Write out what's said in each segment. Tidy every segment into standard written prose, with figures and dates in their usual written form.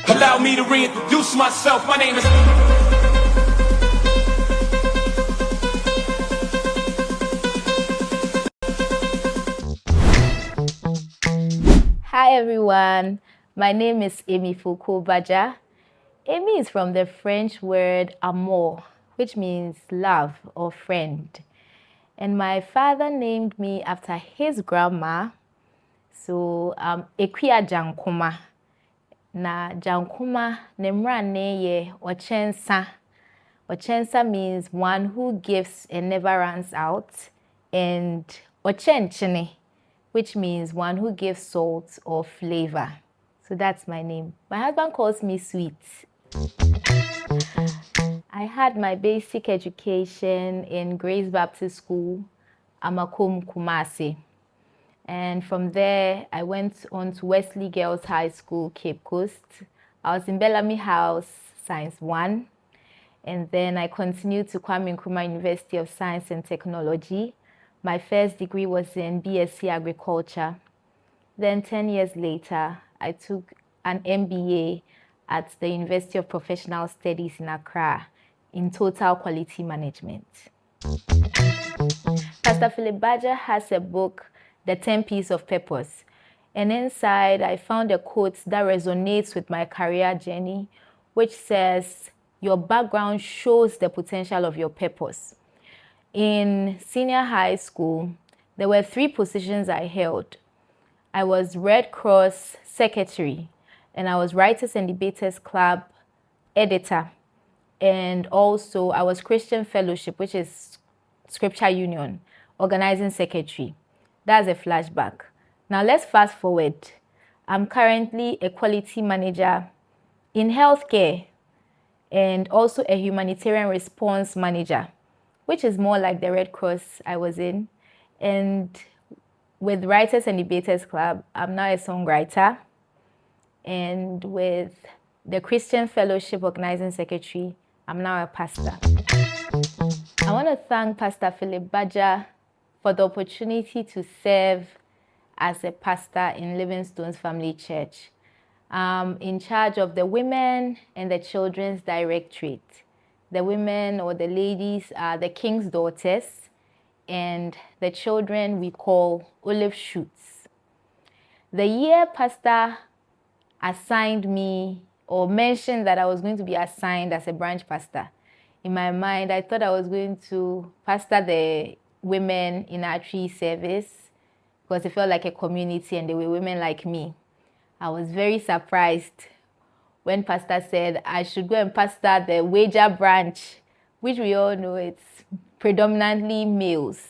Allow me to reintroduce myself. My name is... Hi everyone, my name is Amy Foucault Baja. Amy is from the French word amour, which means love or friend. And my father named me after his grandma. So, Ekwia Jankoma. Na Jankoma nemra neye ochensa. Ochensa means one who gives and never runs out. And ochenchene, which means one who gives salt or flavor. So that's my name. My husband calls me Sweet. I had my basic education in Grace Baptist School, Amakom, Kumasi. And from there, I went on to Wesley Girls High School, Cape Coast. I was in Bellamy House, Science 1. And then I continued to Kwame Nkrumah University of Science and Technology. My first degree was in BSc Agriculture. Then 10 years later, I took an MBA at the University of Professional Studies in Accra in Total Quality Management. Pastor Philip Badger has a book, The 10 P's of Purpose. And inside, I found a quote that resonates with my career journey, which says, your background shows the potential of your purpose. In senior high school, there were 3 positions I held. I was Red Cross secretary, and I was Writers and Debaters Club editor, and also I was Christian Fellowship, which is Scripture Union, organizing secretary. That's a flashback. Now let's fast forward. I'm currently a quality manager in healthcare and also a humanitarian response manager, which is more like the Red Cross I was in. And with Writers and Debaters Club, I'm now a songwriter. And with the Christian Fellowship Organizing Secretary, I'm now a pastor. I want to thank Pastor Philip Badger for the opportunity to serve as a pastor in Livingstone's Family Church. I'm in charge of the Women and the Children's Directorate. The women or the ladies are the King's Daughters, and the children we call Olive Shoots. The year Pastor assigned me or mentioned that I was going to be assigned as a branch pastor, in my mind, I thought I was going to pastor the women in our tree service because it felt like a community and they were women like me. I was very surprised when Pastor said I should go and pastor the Wager branch, which we all know it's predominantly males.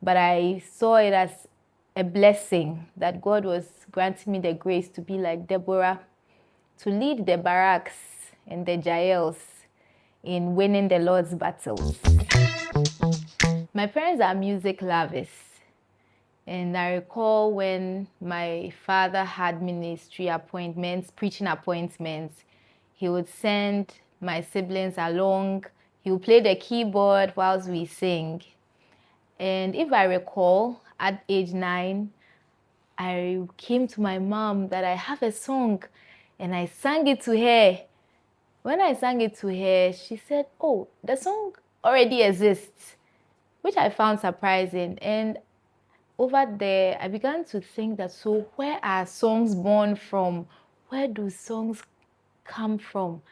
But I saw it as a blessing that God was granting me the grace to be like Deborah, to lead the barracks and the Jaels in winning the Lord's battles. My parents are music lovers. And I recall when my father had ministry appointments, preaching appointments, he would send my siblings along. He would play the keyboard whilst we sing. And if I recall, at age 9, I came to my mom that I have a song and I sang it to her. When I sang it to her, she said, oh, the song already exists, which I found surprising. And over there, I began to think that, so where are songs born from? Where do songs come from?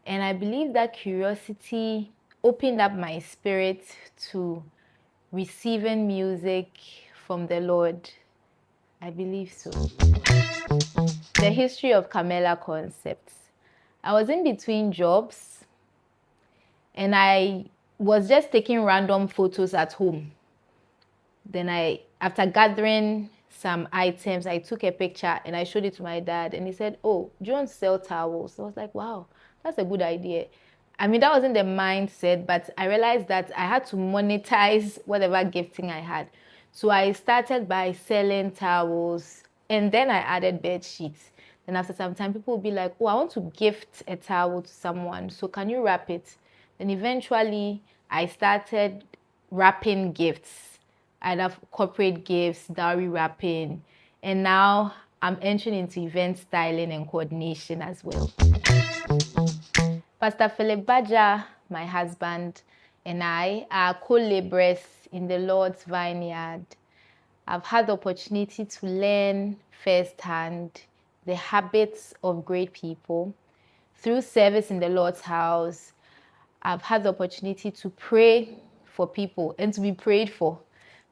And I believe that curiosity opened up my spirit to receiving music from the Lord. I believe so. The history of Carmela Concepts. I was in between jobs and I was just taking random photos at home. Then after gathering some items, I took a picture and I showed it to my dad and he said, oh, do you want to sell towels? So I was like, wow, that's a good idea. I mean, that wasn't the mindset, but I realized that I had to monetize whatever gifting I had. So I started by selling towels and then I added bed sheets. Then after some time, people will be like, oh, I want to gift a towel to someone. So can you wrap it? Then eventually I started wrapping gifts, either corporate gifts, dowry wrapping. And now I'm entering into event styling and coordination as well. Pastor Philip Badger, my husband, and I are co-laborers in the Lord's vineyard. I've had the opportunity to learn firsthand the habits of great people. Through service in the Lord's house, I've had the opportunity to pray for people and to be prayed for,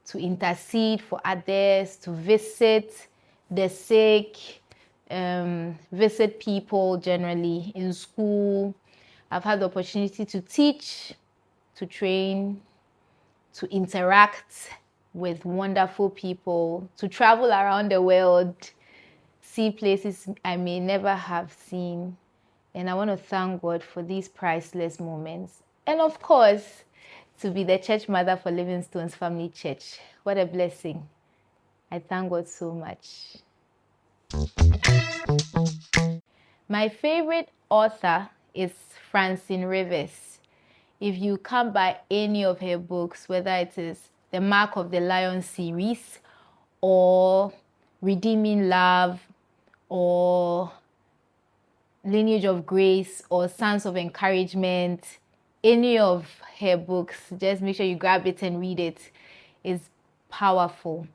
to intercede for others, to visit the sick, visit people generally in school. I've had the opportunity to teach, to train, to interact with wonderful people, to travel around the world, see places I may never have seen. And I want to thank God for these priceless moments. And of course, to be the church mother for Livingstone's Family Church. What a blessing. I thank God so much. My favorite author is Francine Rivers. If you come by any of her books, whether it is the Mark of the Lion series or Redeeming Love or Lineage of Grace or Sons of Encouragement, any of her books, just make sure you grab it and read it. It's powerful.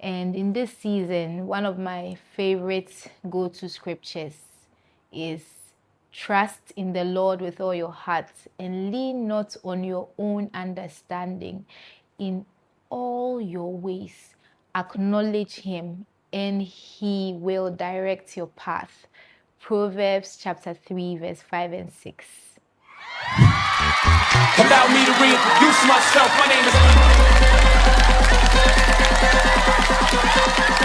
And in this season, one of my favorite go-to scriptures is trust in the Lord with all your heart and lean not on your own understanding. In all your ways, acknowledge him and he will direct your path. Proverbs chapter 3, verse 5 and 6. Allow me to reintroduce myself. My name is